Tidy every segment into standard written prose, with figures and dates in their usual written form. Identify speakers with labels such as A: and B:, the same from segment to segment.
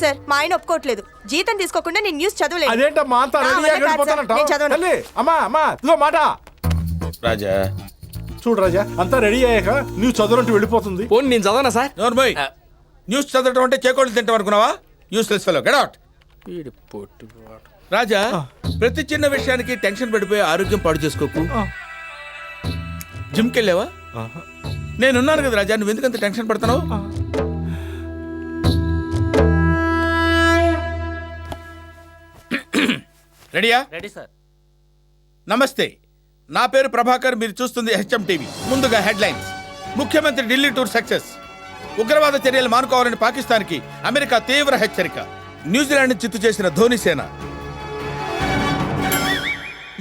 A: Sir మా ఆయన ఒప్పుకోవట్లేదు. జీతం తీసుకోకుండా నేను న్యూస్ చదవలేదు.
B: అదేంటమ్మా అంత
A: నా వల్ల కాదు సార్, నేను చదవను.
B: తల్లి అమ్మా ఇదిగో మాట.
C: రాజా
B: చూడు రాజా, అంతా రెడీ అయ్యాక నువ్వు చదువుంటూ వెళ్ళిపోతుంది.
D: పోనీ నేను చదవనా సార్?
C: నోర్మోయ్, న్యూస్ చదవటం అంటే చేకోళ్ళు తింటాం అనుకున్నావా? Useless fellow, get out. Raja, ప్రతి చిన్న విషయానికి టెన్షన్ పడిపోయి ఆరోగ్యం పాడు చేసుకోకు. జిమ్కి వెళ్ళావా? నేనున్నాను కదా రాజా, నువ్వు ఎందుకంత టెన్షన్ పడుతున్నావు? రెడీయా?
D: Ready sir.
C: నమస్తే, నా పేరు ప్రభాకర్. మీరు చూస్తుంది హెచ్ఎం టీవీ. ముందుగా హెడ్లైన్స్. ముఖ్యమంత్రి ఢిల్లీ టూర్ సక్సెస్. ఉగ్రవాద చర్యలు మానుకోవాలని పాకిస్తాన్కి అమెరికా తీవ్ర హెచ్చరిక. న్యూజిలాండ్ చిత్తు చేసిన ధోని సేన.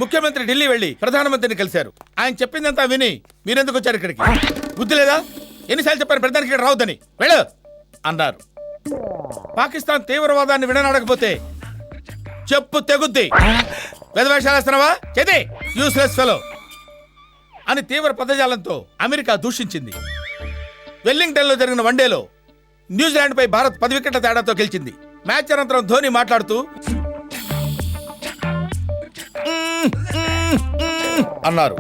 C: ముఖ్యమంత్రి ఢిల్లీ వెళ్లి ప్రధానమంత్రిని కలిశారు. ఆయన చెప్పిందంతా విని మీరెందుకు వచ్చారు ఇక్కడికి? బుద్ధి లేదా? ఎన్నిసార్లు చెప్పారు ప్రధానికి ఇక్కడ రావద్దని? వెళ్ళు అన్నారు. పాకిస్తాన్ తీవ్రవాదాన్ని విడనాడకపోతే చెప్పు తెగుద్ది. వేషాలు వేస్తున్నావా? చేతి యూస్లెస్ ఫెలో అని తీవ్ర పదజాలంతో అమెరికా దూషించింది. వెల్లింగ్టన్ లో జరిగిన వన్డేలో న్యూజిలాండ్ పై భారత్ 10 వికెట్ల తేడాతో గెలిచింది. మ్యాచ్ అనంతరం ధోని మాట్లాడుతూ అన్నారు.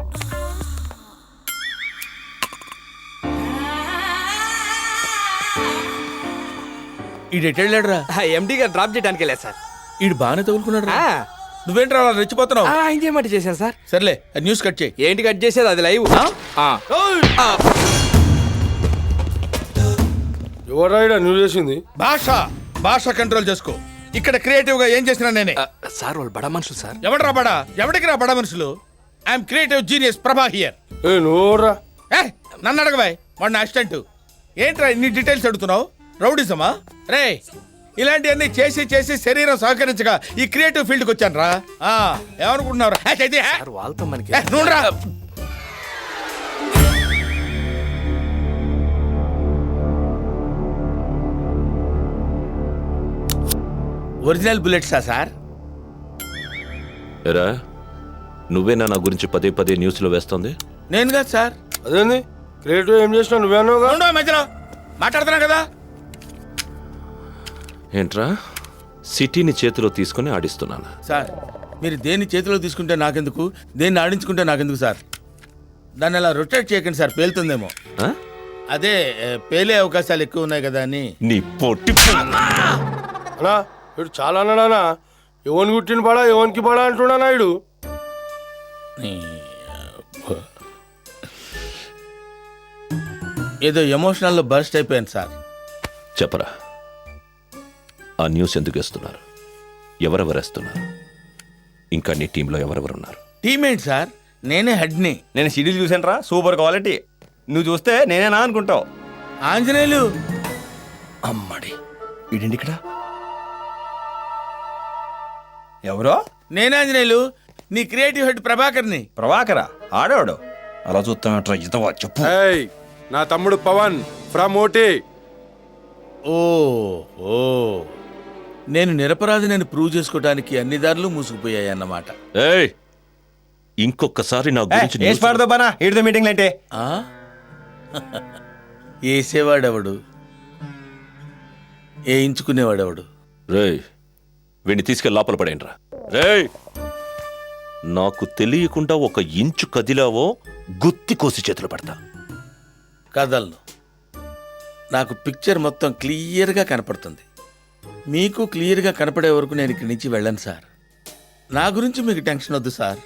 C: ఈడెటెళ్ళాడురా?
D: ఎండి గారు డ్రాప్ చేయడానికి వెళ్ళా సార్.
C: ఈడు బాగానే తగులుకున్నాడు. నువ్వేంట్రా అలా రెచ్చిపోతున్నావు?
D: ఆయన చేయమంటే చేశాను సార్.
C: సర్లే, న్యూస్ కట్ చేయి.
D: ఏంటి కట్ చేసేది? అది లైవ్.
B: ఎవరైనా నువ్వు చేసింది?
C: భాష కంట్రోల్ చేసుకో. ఇక్కడ క్రియేటివ్ గా ఏం చేసినా నేనే.
D: సార్ వాళ్ళు బడా మనుషులు సార్.
C: ఎవడరా బడా? ఎవడికి రా బడా మనుషులు? ఐఎమ్ క్రియేటివ్ జీనియస్ ప్రభా హియర్.
B: నువ్వురా
C: నన్ను అడగబాయ్, వాడు నా అసిస్టెంట్. ఏంట్రా ఇన్ని డీటెయిల్స్ అడుగుతున్నావు? రౌడిజమా? రే, ఇలాంటివన్నీ చేసి చేసి శరీరం సహకరించగా ఈ క్రియేటివ్ ఫీల్డ్కి వచ్చాను రా. ఏమనుకుంటున్నారా?
D: వాళ్ళతో మనకి
C: నువ్వురా. ఒరిజినల్ బుల్లెట్సా సార్?
E: ఎరా, నువ్వేనా నా గురించి పదే పదే న్యూస్లో వేస్తోంది?
C: నేను కాదు సార్.
B: అదేంది క్రియేటివ్ ఏం చేసినా నువ్వేనోగా?
C: ఉండవు మధ్యలో మాట్లాడుతున్నా కదా.
E: ఏంట్రా, సిటీని చేతిలో తీసుకుని ఆడిస్తున్నానా?
C: సార్, మీరు దేన్ని చేతిలో తీసుకుంటే నాకెందుకు, దేన్ని ఆడించుకుంటే నాకెందుకు సార్? దాన్ని అలా రొటేట్ చేయకండి సార్, పేలుతుందేమో.
E: ఆ?
C: అదే పేలే అవకాశాలు ఎక్కువ ఉన్నాయి కదా అని.
E: నీ పొట్టి
B: అన్నా ఇడు చాలా అన్నాడానా? ఎవరికి కుట్టిన పడా ఎవరికి పడా అంటున్నానా ఇడు?
C: ఏదో ఎమోషనల్లో బర్స్ట్ అయిపోయాను సార్.
E: చెప్పరా, ఆ న్యూస్ ఎందుకు వేస్తున్నారు? ఎవరెవరు వేస్తున్నారు? ఇంకా నీ టీంలో ఎవరెవరున్నారు?
C: టీమేట్ సార్, నేనే హెడ్ని.
F: నేను షెడ్యూల్ చూసాను రా, సూపర్ క్వాలిటీ. నువ్వు చూస్తే నేనేనా అనుకుంటావు.
C: ఆంజనేయులు
F: అమ్మడి ఇడండి ఇక్కడ ఎవరో?
C: నేనే ఆంజనేయులు, నీ క్రియేటివ్ హెడ్ ప్రభాకర్ని.
F: ప్రభాకరా? ఆడేవాడు అలా చూస్తాను చెప్పు.
B: నా తమ్ముడు పవన్ ఫ్రమ్ ఓటీ.
C: ఓ నేను నిరపరాధిని ప్రూవ్ చేసుకోవడానికి అన్ని దారులు మూసుకుపోయాయి అన్నమాట.
E: ఏయ్, ఇంకొకసారి నా గురించి
F: వేసి పాడదో బానా ఏడుదో మీటింగ్లు అంటే.
C: వేసేవాడెవడు, వేయించుకునేవాడెవడు?
E: రేయ్, వీడిని తీసుకెళ్ళి లోపల పడేయండిరా. రేయ్, నాకు తెలియకుండా 1 ఇంచు కదిలావో గుత్తి కోసి చేతులు పెడతా.
C: కదలను. నాకు పిక్చర్ మొత్తం క్లియర్గా కనపడుతుంది. మీకు క్లియర్గా కనపడే వరకు నేను ఇక్కడి నుంచి వెళ్ళను సార్. నా గురించి మీకు టెన్షన్ వద్దు సార్.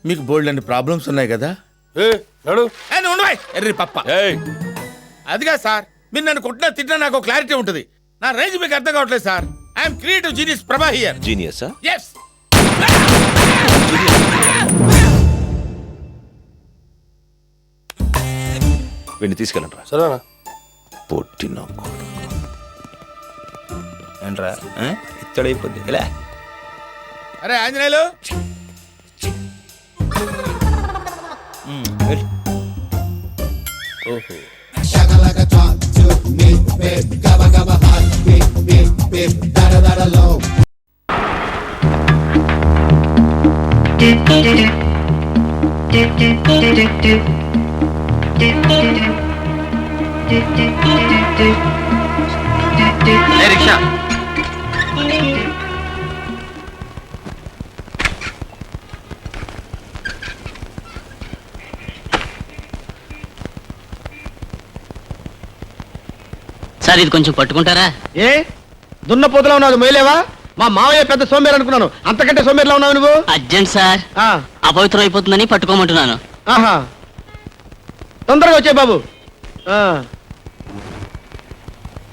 C: మీకు బోల్డ్ అన్ని ప్రాబ్లమ్స్ ఉన్నాయి కదా. ఎర్రి పప్ప, అదిగా సార్, మీరు నన్ను కొట్టినా తిట్టినా నాకు క్లారిటీ ఉంటుంది. నా రేంజ్ మీకు అర్థం కావట్లేదు సార్. ఐఎమ్ క్రియేటివ్ జీనియస్ ప్రభా హియర్.
E: జీనియసా?
C: yes.
E: వీడిని తీసుకెళ్ళండిరా.
B: సరేనా?
E: పొట్టిన
F: ఏంట్రా ఇత్తడైపోద్ది ఇలా.
C: అరే ఆంజనేయులు, ఓహో
G: రిక్షా సార్ ఇది కొంచెం పట్టుకుంటారా?
H: ఏ దున్నపోతులా ఉన్నావు మొయ్యలేవా? మా మావయ్య పెద్ద సోమేరు అనుకున్నాను, అంతకంటే సోమేరులా ఉన్నావు నువ్వు.
G: అర్జెంట్ సార్,
H: ఆ,
G: అపవిత్రం అయిపోతుందని పట్టుకోమంటున్నాను.
H: ఆహా, తొందరగా వచ్చే బాబు. ఆ.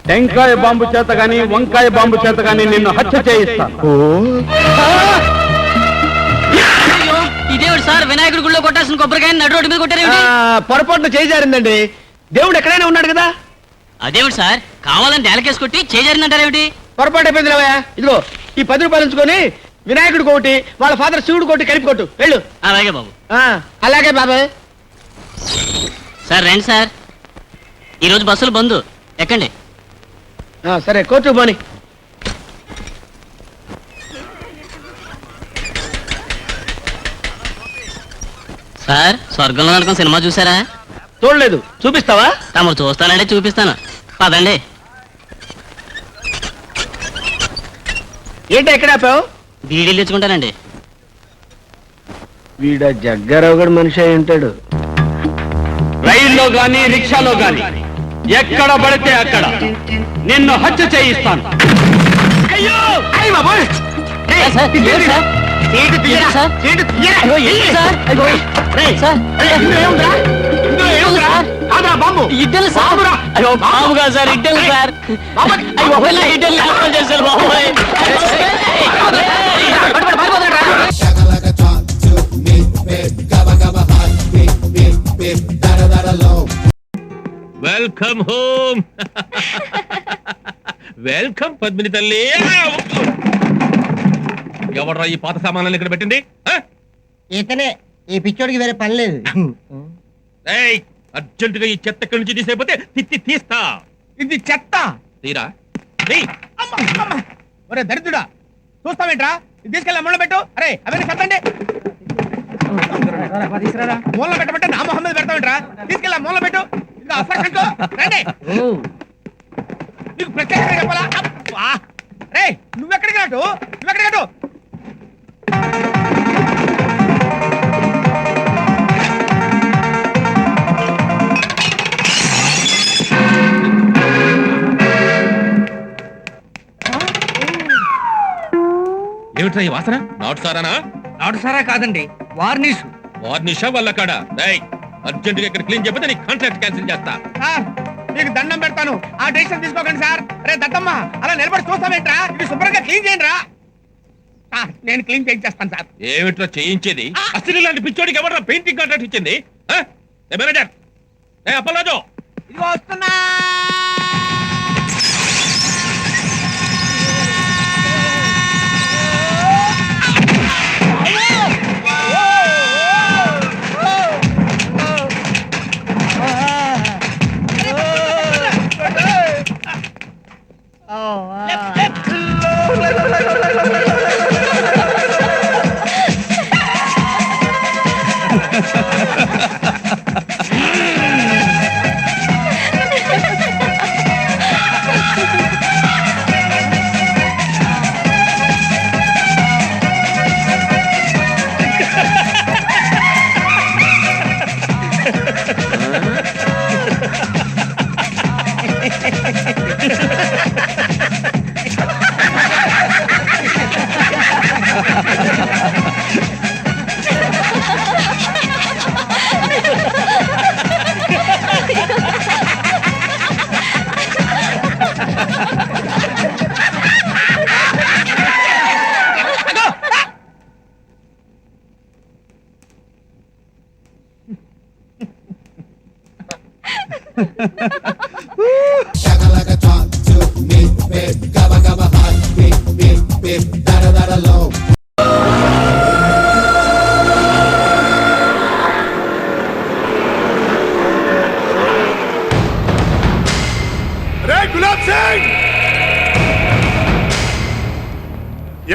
I: టెంకాయ బాంబు చేత గాని వంకాయ బాంబు చేత గాని నిన్ను హత్య చేయిస్తాను.
G: ఇదేవిడు సార్, వినాయకుడి గుడిలో కొట్టాల్సిన కొబ్బరికాయ నడు రోడ్డు మీద కొట్టారేమిటి?
H: పొరపాటున చేజారిందండి. దేవుడు ఎక్కడైనా ఉన్నాడు కదా.
G: అదేవిడు సార్, కావాలని నేలకేసి కొట్టి చేజారిందంటారేమిటి?
H: పొరపాటు అయిపోయింది రావయ్య. ఇదిగో ఈ 10 రూపాయలు ఉంచుకొని వినాయకుడికి ఒకటి, వాళ్ళ ఫాదర్ శివుడు ఒకటి కలిపి కొట్టు, వెళ్ళు.
G: అలాగే బాబు.
H: అలాగే బాబాయ్.
G: సార్ రండి సార్, ఈరోజు బస్సులు బంద్, ఎక్కండి.
H: సరే కోర్టు పోని.
G: సార్, స్వర్గంలో నరకం సినిమా చూసారా?
H: చూడలేదు, చూపిస్తావా?
G: తమరు చూస్తానంటే చూపిస్తాను, పదండి.
H: ఏంటి ఎక్కడ ఆపావు?
G: బీడీలు తెచ్చుకుంటానండి.
H: వీడ జగ్గారావు గడు మనిషి అయి ఉంటాడు.
I: రైల్లో గాని రిక్షాలో గాని ఎక్కడ పడితే అక్కడ నిన్ను హత్య చేయిస్తాను.
H: అయ్యో అయ్య బాబోయ్!
G: సార్, సార్, ఏంటి సార్?
H: సీటు తీయరా,
G: సార్?
H: సీటు తీయరా.
G: అయ్యో, ఏంటి సార్? అయ్యో,
H: రేయ్,
G: సార్,
H: ఇందులో ఏముందిరా? ఇందులో ఏముందిరా? కాదురా, బాంబు.
G: ఇడ్డలు సార్.
H: బాంబురా.
G: అయ్యో, బాబుగా సార్, ఇడ్డలు సార్.
H: బాబు.
G: అయ్యో, బాబోయ్, నా ఇడ్డలు లేకుండా చేశారు బాబోయ్.
H: పట్టుకోండి, పట్టుకోండి రా.
E: Welcome home. వెల్కమ్ పద్మిని తల్లి. ఎవడ్రా ఈ పాత సామాన్లను ఇక్కడ పెట్టింది?
H: ఇతనే, ఈ పిచ్చోడికి వేరే పని లేదు.
E: అర్జెంటుగా ఈ చెత్త ఇక్కడి నుంచి తీసేపోతే తీస్తా.
C: ఇది చెత్త.
E: తీరా.
C: ఒరే దరిద్రుడా, చూస్తావేంట్రా? ఇది తీసుకెళ్ళి అమ్మలో పెట్టు. అరే అవన్నీ కట్టండి. మూలలో పెట్టమంటే నా మొహం మీద పెడతావేంట్రా? తీసుకెళ్ళి మూలలో పెట్టు. ఇది అసలు రండి, నీకు ప్రత్యేకంగా చెప్పాలా? అబ్బా! రే నువ్వెక్కడికి రాటు, నువ్వెక్కడికి రాటు.
E: ఏమిట్రా ఈ వాసన? నాటు సారానా?
H: నాటు సారా కాదండి, వార్నిష్.
E: వార్నిషా వల్ల కాడా? అర్జెంటుగా ఇక్కడ క్లీన్ చెప్పితే నీ కాంట్రాక్ట్ క్యాన్సిల్ చేస్తా.
C: సార్ నీకు దండం పెడతాను, ఆ డెసిషన్ తీసుకోకండి సార్. రే దత్తమ్మ, అలా నిలబడి చూస్తావేంట్రా? ఇది శుభ్రంగా క్లీన్ చేయండి రా. నేను క్లీన్ చేయించేస్తాను సార్.
E: ఏమిట్రా చేయించేది? అసలు ఇలాంటి పిచ్చోడికి ఎవరా పెయింటింగ్ కాంట్రాక్ట్ ఇచ్చింది? మేనేజర్ అప్పలాజో,
C: ఇదిగో వస్తున్నా.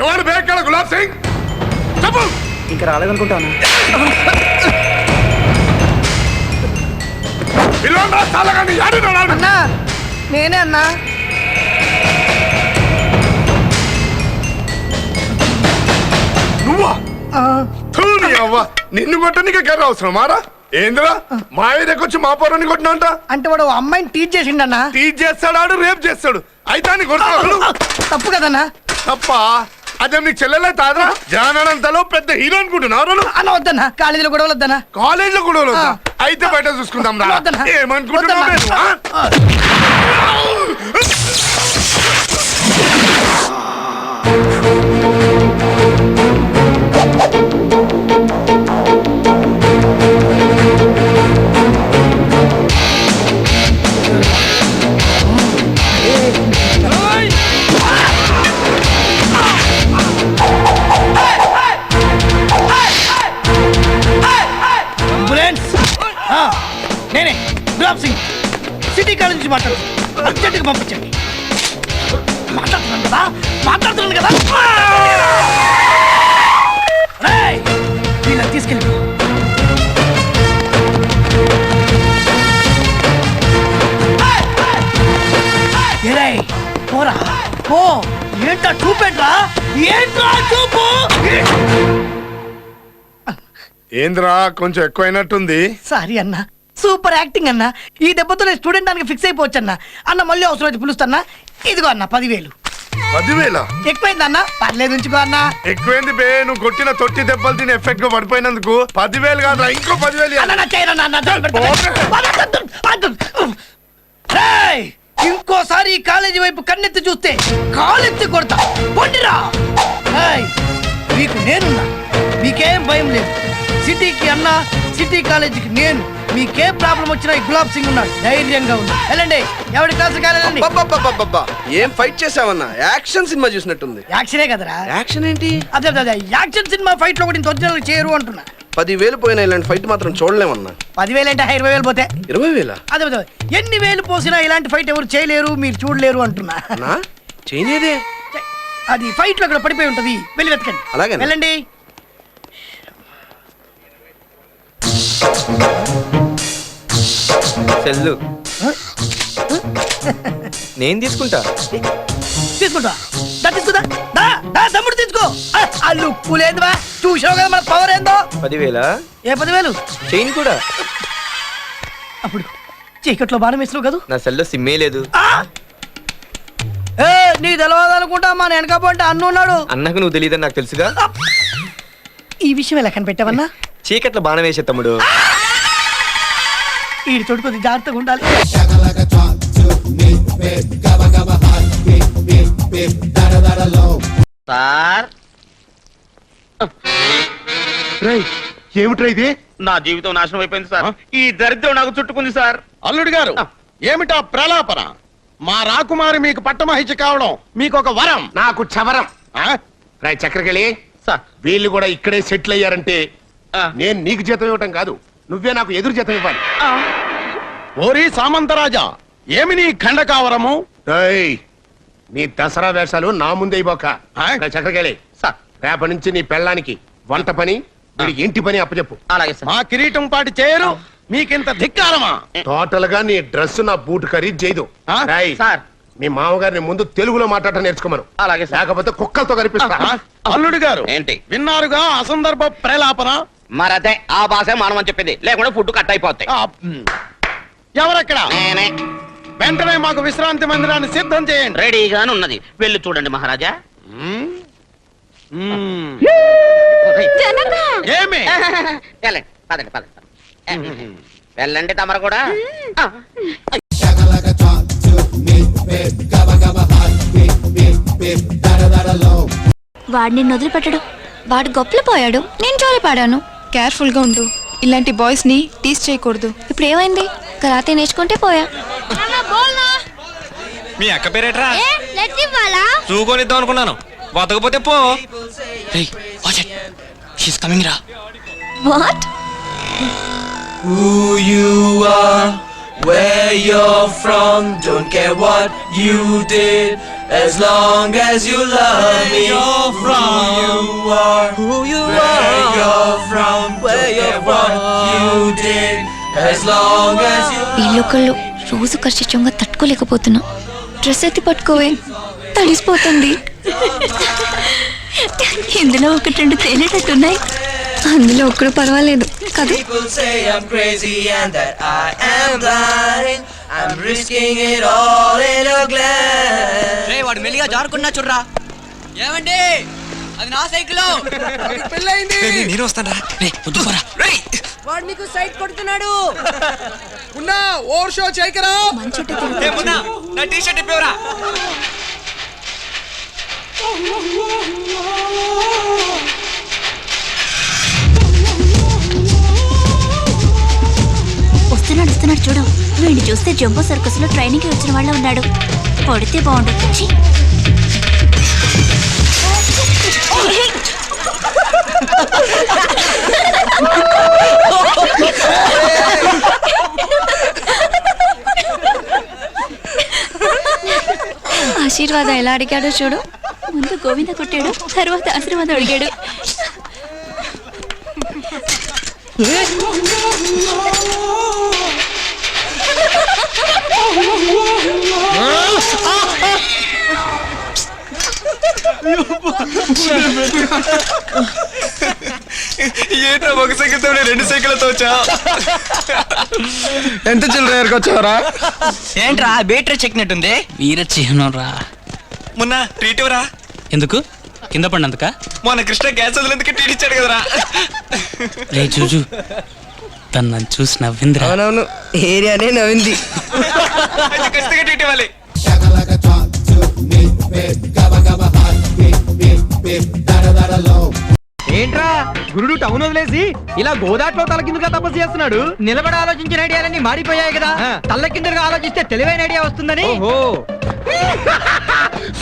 B: ఎవరు బేక్కడ గులాబ్ సింగ్? చెప్పు.
H: ఇంకా రాలేదనుకుంటాను.
B: పిల్లలు చాలకండి.
A: అన్నా నేనే అన్నా.
B: నువ్వా? నిన్ను కొట్టడానికి కర్ర అవసరం మారా? ఏంద్రా మా ఏరియాకి వచ్చి మా పొరాన్ని కొట్టినా అంట
A: అంటే వాడు ఓ అమ్మాయిని టీచ్ చేసిండన్నా.
B: టీచ్ చేస్తాడు రేపు చేస్తాడు అయితే కొడతాడు
A: తప్పు కదన్నా.
B: తప్ప అదే నీకు చెల్లెలే తాదా జానంతలో పెద్ద హీరో అనుకుంటున్నారు
A: అన్న వద్దన్నా, కాలేజీలో గొడవలు వద్దన్నా.
B: కాలేజ్ లో కూడా అయితే బయట చూసుకుందాం రా
A: వద్దన్నా.
B: ఏమనుకుంటున్నావు నేను, ఆ?
A: అంబులెన్స్. నేనే గులాబ్ సింగ్, సిటీ కాలేజ్ నుంచి మాట్లాడు. అర్జెంట్గా పంపించండి. మాట్లాడుతున్నాను కదా. రేయ్, వీళ్ళని తీసుకెళ్ళి పోరా పో. ఏంటా చూపెట్రా, ఏంట్రా చూపు.
B: ఏంద్రా కొంచెం ఎక్కువైనట్టుంది.
A: సారీ అన్న, సూపర్ యాక్టింగ్ అన్న. ఈ దెబ్బతో నేను స్టూడెంట్ దానికి ఫిక్స్ అయిపోవచ్చు అన్న. అన్న మళ్ళీ అవసరం అయితే పిలుస్తాన్నా. ఇదిగో అన్న 10,000.
B: 10,000
A: ఎక్కువైంది అన్న, పర్లేదు ఉంచుకో అన్న.
B: ఎక్కువైంది బే, నువ్వు కొట్టిన తొట్టి దెబ్బలు తిని ఎఫెక్ట్ గా పడిపోయినందుకు 10,000 కాదురా ఇంకో 10,000
A: అన్న, నా చేయను అన్న, నా దండం పెడతా. రేయ్, ఇంకోసారి ఈ కాలేజీ వైపు కన్నెత్తి చూస్తే కాలెత్తి కొడతా. పొండిరా. రేయ్, మీకు నేనున్నా, మీకేం భయం లేదు. సిటీకి అన్న, సిటీ కాలేజీకి నేను. మీకే ప్రాబ్లం వచ్చినా ఈ గులాబ్ సింగ్ ఉన్నాడు, ధైర్యంగా ఉంది. వెళ్ళండి, ఎవరి క్లాసు కాలేదండి.
D: ఏం ఫైట్ చేసావన్నా? యాక్షన్ సినిమా చూసినట్టుంది.
A: యాక్షనే కదరా.
D: యాక్షన్ ఏంటి?
A: అదే అదే అదే, యాక్షన్ సినిమా ఫైట్ లో కూడా ఇంత ఒరిజినల్ చేయరు అంటున్నా.
D: 10,000 పోయినా ఇలాంటి ఫైట్ మాత్రం చూడలేమన్నా.
A: 10,000 అంటే 20,000 పోతే
D: 20,000
A: అదే అదే, ఎన్ని వేలు పోసినా ఇలాంటి ఫైట్ ఎవరు చేయలేరు, మీరు చూడలేరు అంటున్నా.
D: చేయలేదే.
A: అది ఫైట్ లో అక్కడ పడిపోయి ఉంటది, వెళ్ళి వెతకండి.
D: అలాగే
A: వెళ్ళండి.
F: సెల్లు నేను తీసుకుంటా.
A: తీసుకుంటా, తీసుకుంటా. తమ్ముడు తీసుకో. ఆ లుక్కు లేదు బా, చూసావు కదా మన పవర్ ఏందో.
F: 10,000
A: ఏ 10,000?
F: చైన్ కూడా.
A: అప్పుడు చీకట్లో బాణం వేసినావు కదా.
F: నా సెల్లో సిమ్మే లేదు.
A: నీ తెలవదు అనుకుంటా, మా వెనకపోంటే అన్ను ఉన్నాడు.
F: అన్నకు నువ్వు తెలియదని నాకు తెలుసుగా.
A: ఈ విషయం ఎలా కనిపెట్టావన్నా?
F: చీకట్లో బాణం వేసే తమ్ముడు.
A: ఈ తోడు కొద్ది జాగ్రత్తగా ఉండాలి.
H: సార్,
B: ఏమిట్రా ఇది?
H: నా జీవితం నాశనం అయిపోయింది సార్. ఈ దరిద్రం నాకు చుట్టుకుంది సార్.
C: అల్లుడు గారు, ఏమిటా ప్రలాపన? మా రాకుమారి మీకు పట్టమహిష కావడం మీకు ఒక వరం.
B: నాకు చవరం.
C: ఆ?
B: రాయ్ చక్రకెళ్ళి
H: సార్,
B: వీళ్ళు కూడా ఇక్కడే సెటిల్ అయ్యారంటే నేను నీకు జీతం ఇవ్వటం కాదు, నువ్వే నాకు ఎదురు జీతం ఇవ్వాలి.
C: ఓరి సామంతరాజా, ఏమి నీ ఖండకావరము?
B: ఏయ్, నీ దసరా వేషాలు నా ముందే ఇవ్వక. చక్రకెళ్ళి
H: సార్,
B: రేపటి నుంచి నీ పెళ్ళానికి వంట పని, వీడికి ఇంటి పని అప్పచెప్పు.
H: అలాగే సార్.
C: మా కిరీటం పాటి చేయరు, మీకింత ధిక్కారమా?
B: టోటల్ గా నీ డ్రెస్ నా బూట్ ఖరీదు చేయదు.
C: ఆ?
B: రాయ్,
H: సార్,
B: మీ మామగారిని ముందు తెలుగులో మాట్లాడటం నేర్చుకోమను.
H: అలాగే సార్.
B: లేకపోతే కుక్కలతో కనిపిస్తా.
C: ఆ? అల్లుడు గారు
H: ఏంటి?
C: విన్నారుగా అసందర్భ ప్రలాపన.
H: మరదే ఆ భాష మానమని చెప్పింది, లేకుండా ఫుడ్ కట్ అయిపోతాయి.
C: ఆ, ఎవరక్కడ?
H: నేనే.
C: వెంటనే మాకు విశ్రాంతి మందిరాన్ని సిద్ధం చేయండి.
H: రెడీగానే ఉన్నది, వెళ్ళి చూడండి మహారాజా.
C: ఏమి?
H: వెళ్ళండి, పదండి పదండి. వెళ్ళండి తమరు కూడా.
J: వాడు నిన్ను వదిలిపెట్టడు. వాడు గొప్పలు పోయాడు, నేను జోలి పాడాను. కేర్ఫుల్ గా ఉండు, ఇలాంటి బాయ్స్ ని టీస్ చేయకూడదు. ఇప్పుడు ఏమైంది? కరాతే నేర్చుకుంటే పోయా.
F: మీ అక్క పేరేట్రా? చూకొనిద్దాం అనుకున్నాను, వతకపోతే పో.
J: What?
K: Who you are, where you're from, don't care what you did, as long as you love me. Who you are, where you're from, where you're what you did, as long as you.
J: వీళ్ళొకళ్ళు రోజు ఖర్చుగా తట్టుకోలేకపోతున్నా. Dress ఎత్తి పట్టుకోవే, తడిసిపోతుంది. ఇందులో 1-2 తేలేటట్టున్నాయి. అందులో ఒక్కడు పర్వాలేదు కదా.
K: People say I'm crazy and that I am blind. I'm risking it all in a glance.
G: రే వాడు మెల్లిగా జారుకున్నా చూడరా. ఏమండి అది నా సైకిల్.
A: పెళ్ళైంది.
F: నేను వస్తాను రా.
A: వాడు నీకు సైట్ కొడుతున్నాడు. ఉన్నా ఓవర్ షో చేయకరా.
F: నా టీ షర్ట్ ఇప్పేవరా.
J: వస్తున్నాడు చూడు. వీడిని చూస్తే జంబో సర్కస్ లో ట్రైనింగ్ కి వచ్చిన వాళ్ళ ఉన్నాడు. పడితే బాగుండు. ఆశీర్వాదం ఎలా అడిగాడో చూడు. ముందు గోవింద కొట్టాడు, తర్వాత ఆశీర్వాదం అడిగాడు.
F: ఏంట్రా ఒక సైకిల్ తో రెండు సైకిల్తో వచ్చా?
D: ఎంత చిల్లర వచ్చావరా?
G: ఏంట్రా బేటరీ చెక్కినట్టుంది. వీర చిహ్నం రా.
F: మొన్న ట్రీట్ రా.
G: ఎందుకు కింద పడినందుక?
F: మొన్న కృష్ణ గ్యాస్ వదిలేందుకు ట్రీట్ ఇచ్చాడు కదరా.
G: రే చూజు తను నన్ను చూసి నవ్విందిరా.
A: అవునవును, ఏరియానే నవ్వింది.
F: ఖచ్చితంగా ట్రీట్ ఇవ్వాలి.
H: ఏంట్రా గురుడు టౌన్ వదిలేసి ఇలా గోదాట్లో తల కిందుగా తపస్సు చేస్తున్నాడు? నిలబడి ఆలోచించిన ఐడియాలన్నీ మాడిపోయాయి కదా. తల్ల కిందగా ఆలోచిస్తే తెలివైన ఐడియా వస్తుందని.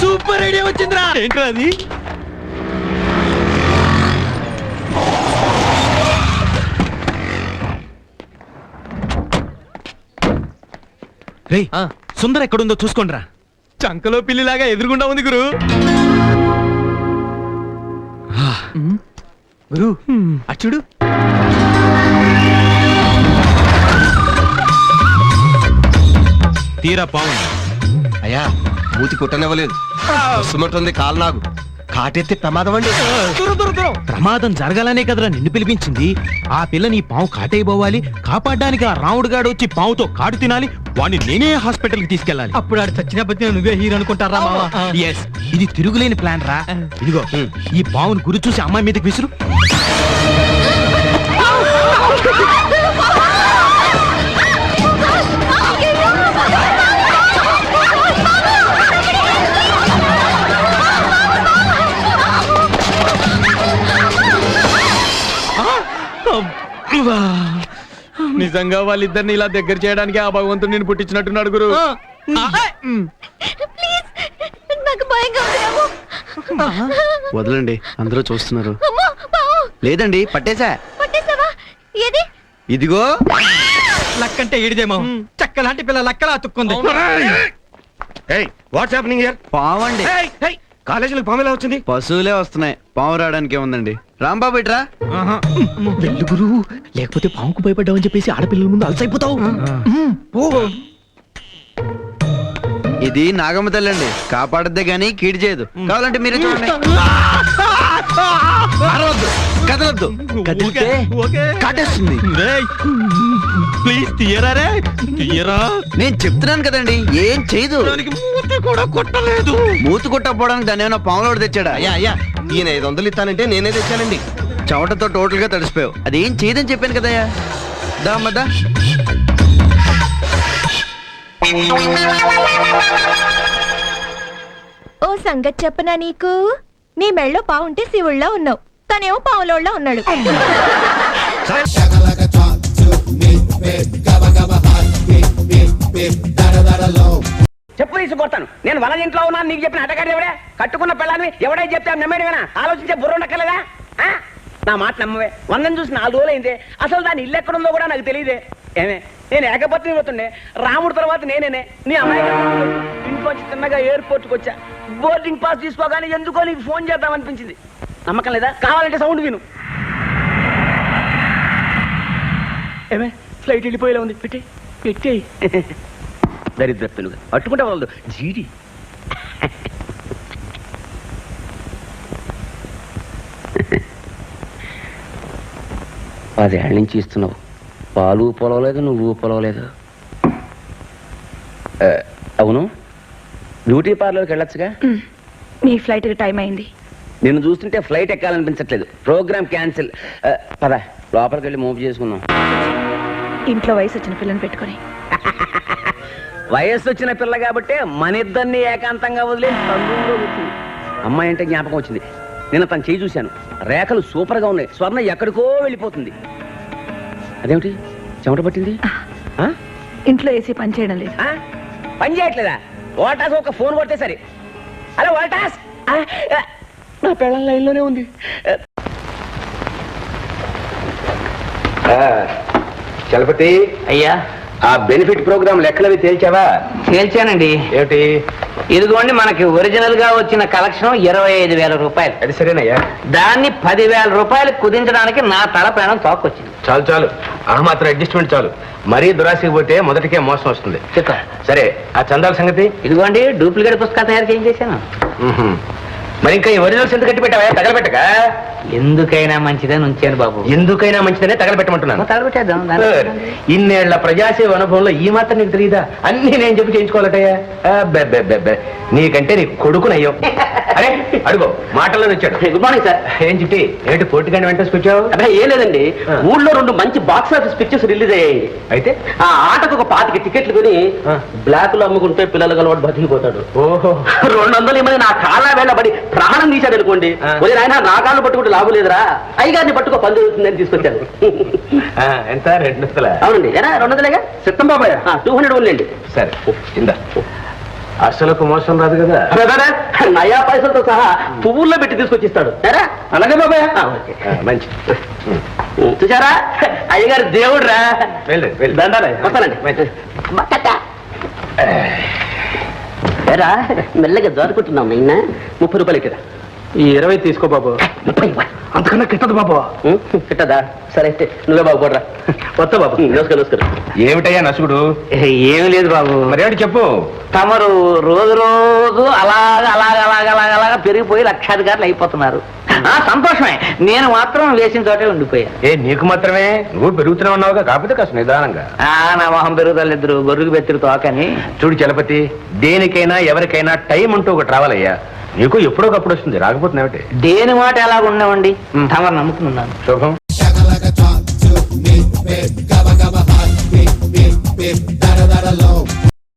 H: సూపర్ ఐడియా వచ్చిందిరా. ఏంట్రా అది? రే సుందర ఎక్కడుందో చూసుకోండిరా. చంకలో పిల్లిలాగా ఎదురుగుండా ఉంది గురు. గురు అచ్చుడు.
D: తీరా బాగుంది అయ్యా. మూతి కుట్టనివ్వలేదు. వస్తున్నట్టుంది కాలు. నాకు కాటెత్తే ప్రమాదం అండి.
H: ప్రమాదం జరగాలనే కదరా నిన్ను పిలిపించింది. ఆ పిల్ల నీ పాము కాటైపోవాలి. కాపాడడానికి ఆ రాముడు గాడు వచ్చి పావుతో కాడు తినాలి. వాడిని నేనే హాస్పిటల్ కి తీసుకెళ్ళాలి. అప్పుడు ఆడు చచ్చిన బతిన నువ్వే హీరో అనుకుంటారా? ఎస్, ఇది తిరుగులేని ప్లాన్ రా. ఇదిగో ఈ పావును గురి చూసి అమ్మాయి మీదకి విసురు. నిజంగా వాళ్ళిద్దరిని ఇలా దగ్గర చేయడానికి ఆ భగవంతుడు నేను పుట్టించినట్టున్నాడు గురు.
I: వదలండి, అందరూ చూస్తున్నారు. లేదండి, పట్టేశా. ఇదిగో
H: లక్కంటే ఏడిదేమో. చక్క లాంటి పిల్ల లక్కలా అతుక్కుంది.
B: What's happening here?
I: పావండి.
B: కాలేజీలకు పాము ఎలా వచ్చింది?
I: పశువులే వస్తున్నాయి, పాము రావడానికి ఏముందండి. రాంబాబు ఇట్రా.
H: వెళ్ళు గురు, లేకపోతే పాముకు భయపడ్డావని చెప్పేసి ఆడపిల్లల ముందు అలసైపోతావు.
I: ఇది నాగమ్మ తల్లి అండి, కాపాడద్దే గానీ కీడు చేయదు. కావాలంటే మీరే చూడండి. కదలొద్దు, కదిలితే కాటేస్తుంది.
H: ప్లీజ్ తీయరా రే, తీయరా.
I: నేను చెప్తున్నాను కదండి, ఏం చేయదు.
H: మూతి కూడా కొట్టలేదు.
I: మూతి కొట్టకపోవడానికి దాన్ని ఏమైనా పాములోడు తెచ్చాడా?
D: అయ్యా ఈయన 500 ఇస్తానంటే నేనే తెచ్చానండి.
I: చెమటతో టోటల్ గా తడిసిపోయావు. అదేం చేయదని చెప్పాను కదయ్యా. దామద్దా.
J: ఓ సంగతి చెప్పనా నీకు? నీ మెళ్ళో పావుంటే శివుళ్ళ ఉన్నావు, తనేమో పావులోళ్ళ ఉన్నాడు.
H: చెప్పు తీసి కొడతాను. నేను వల ఇంట్లో ఉన్నాను, నీకు చెప్పిన అటగాడు ఎవడే? కట్టుకున్న పిల్లని ఎవడే చెప్తే నమ్మేడివేనా? ఆలోచించే బుర్ర ఉండక్కర్లేదా? నా మాట నమ్మవే. 100 చూసి 4 రోజులైందే. అసలు దాని ఇల్లు ఎక్కడుందో కూడా నాకు తెలియదే. ఏమే, నేను ఏకపత్ని పోతుండే. రాముడు తర్వాత నేనేనే నీ అమ్మాయి ఇంట్లోంచి చిన్నగా ఎయిర్పోర్ట్కి వచ్చా. బోర్డింగ్ పాస్ తీసుకోగానే ఎందుకో నీకు ఫోన్ చేద్దామనిపించింది. నమ్మకం లేదా? కావాలంటే సౌండ్ విను. ఏమే, ఫ్లైట్ వెళ్ళిపోయేలా ఉంది. పెట్టేయి. దరిద్ర పెనుగా అట్టుకుంటే వాళ్ళు జీడి. 10 ఏళ్ళ నుంచి ఇస్తున్నావు, పాలు పొలవలేదు, నువ్వు పొలవలేదు. అవును, బ్యూటీ పార్లర్కి వెళ్ళొచ్చుగా.
J: మీ ఫ్లైట్కి టైం అయింది.
H: నిన్ను చూస్తుంటే ఫ్లైట్ ఎక్కాలనిపించట్లేదు, ప్రోగ్రామ్ క్యాన్సిల్. పద లోపలికి వెళ్ళి మూవ్ చేసుకుందాం.
J: ఇంట్లో వయసు వచ్చిన పిల్లని పెట్టుకొని
H: వయస్సు వచ్చిన పిల్ల కాబట్టి మన ఇద్దరిని ఏకాంతంగా వదిలే తండ్రుల్లో వచ్చింది. అమ్మాయి అంటే జ్ఞాపకం వచ్చింది. నిన్న తను చేయి చూశాను, రేఖలు సూపర్గా ఉన్నాయి. స్వర్ణ ఎక్కడికో వెళ్ళిపోతుంది. అదేమిటి చెమట పట్టింది?
J: ఇంట్లో ఏసీ పని చేయడం లేదు.
H: పని చేయట్లేదా? వాటాస్ ఒక ఫోన్ కొడితే సరే. హలో వాటాస్, నా పిల్లల లైన్లోనే ఉంది. చలపతి
G: అయ్యా,
H: ఆ బెనిఫిట్ ప్రోగ్రామ్ లెక్కలవి తేల్చావా?
G: తేల్చానండి.
H: ఏమిటి?
G: ఇదిగోండి, మనకి ఒరిజినల్ గా వచ్చిన కలెక్షన్ 25,000 రూపాయలు.
H: అది సరేనయ్యా.
G: దాన్ని 10,000 రూపాయలు కుదించడానికి నా తల ప్రాణం తోక్కొచ్చింది.
H: చాలు చాలు, ఆ మాత్రం అడ్జస్ట్మెంట్ చాలు. మరీ దురాశకి పోతే మొదటికే మోసం వస్తుంది. సరే, ఆ చందాల సంగతి?
G: ఇదిగోండి, డూప్లికేట్ పుస్తకాలు తయారు చేయించేశాను.
H: మరి ఇంకా ఈ ఒరిజినల్స్ ఎంత కట్టి పెట్టావా? తగలబెట్టక.
G: ఎందుకైనా మంచిదని ఉంచాను బాబు.
H: ఎందుకైనా మంచిదనే తగలబెట్టమంటున్నాను.
G: తగలబెట్టేద్దాం.
H: ఇన్నేళ్ల ప్రజాసేవ అనుభవంలో ఈ మాత్రం నీకు తెలియదా? అన్ని నేను చెప్పి చేయించుకోవాలటయ్యా. నీకంటే నీ కొడుకునయ్యో. అరే అడుగో, మాటల్లో వచ్చాడు.
G: Good morning sir.
H: ఏం చుట్టి ఏంటి పోటీగానే వెంటేసుకొచ్చావు?
G: అబ్బాయి ఏం లేదండి, ఊళ్ళో 2 మంచి బాక్స్ ఆఫీస్ పిక్చర్స్ రిలీజ్ అయ్యాయి.
H: అయితే
G: ఆ ఆటకు ఒక 25 టికెట్లు కొని బ్లాక్ లో అమ్ముకుంటే పిల్లలు గలవాడు బతికిపోతాడు.
H: ఓహో,
G: 200 మంది నా కాళ్ళ వేళబడి ప్రాణం తీశాడు అనుకోండి. ఆయన నా కాళ్ళు పట్టుకుంటే లాభం లేదురా, అయ్యగారిని పట్టుకో పని జరుగుతుందని తీసుకొచ్చాను.
H: ఎంత? 200?
G: అవునండి. ఏనా 200లేగా?
H: సిద్ధం బాబాయ్.
G: 200 ఓన్లేండి.
H: సరే ఇందా. అసలుకు మోసం రాదు కదా?
G: నయా పైసలతో సహా పువ్వుల్లో పెట్టి తీసుకొచ్చిస్తాడు.
H: అలాగే బాబాయ్. మంచి
G: చూసారా, అయ్యగారు దేవుడు రా.
H: వెళ్ళండి.
G: దండాలే, వస్తానండి. ఏరా, మెల్లగా జారుకుంటున్నాం. నిన్న 30 రూపాయలు కదా.
H: ఈ 20 తీసుకో బాబు.
G: 30
H: అంతకన్నా కిట్టదు బాబు.
G: కిట్టదా? సరే అయితే నువ్వే బాబు కొడరా.
H: వస్తా బాబు.
G: నమస్కారం.
H: ఏమిటయ్యా నసుగుడు?
G: ఏమి లేదు బాబు.
H: మరేమిటి చెప్పు.
G: తమరు రోజు రోజు అలాగా పెరిగిపోయి లక్షాధికారులు అయిపోతున్నారు. సంతోషమే, నేను మాత్రం వేసిన చోటే ఉండిపోయా.
H: నీకు మాత్రమే? నువ్వు పెరుగుతూనే ఉన్నావుగా, కాకపోతే కాస్త నిదానంగా.
G: నా మొహం పెరుగుదల ఇద్దరు గొర్రెకు బెత్తిరి తోకని.
H: చూడు చలపతి, దేనికైనా ఎవరికైనా టైం అంటూ ఒకటి రావాలయ్యా. నీకు ఎప్పుడోకప్పుడు వస్తుంది, రాకపోతున్నావుటే.
G: దేని మాట ఎలాగ ఉన్నామండి, తమరు నమ్ముకున్నాను.
H: శుభం.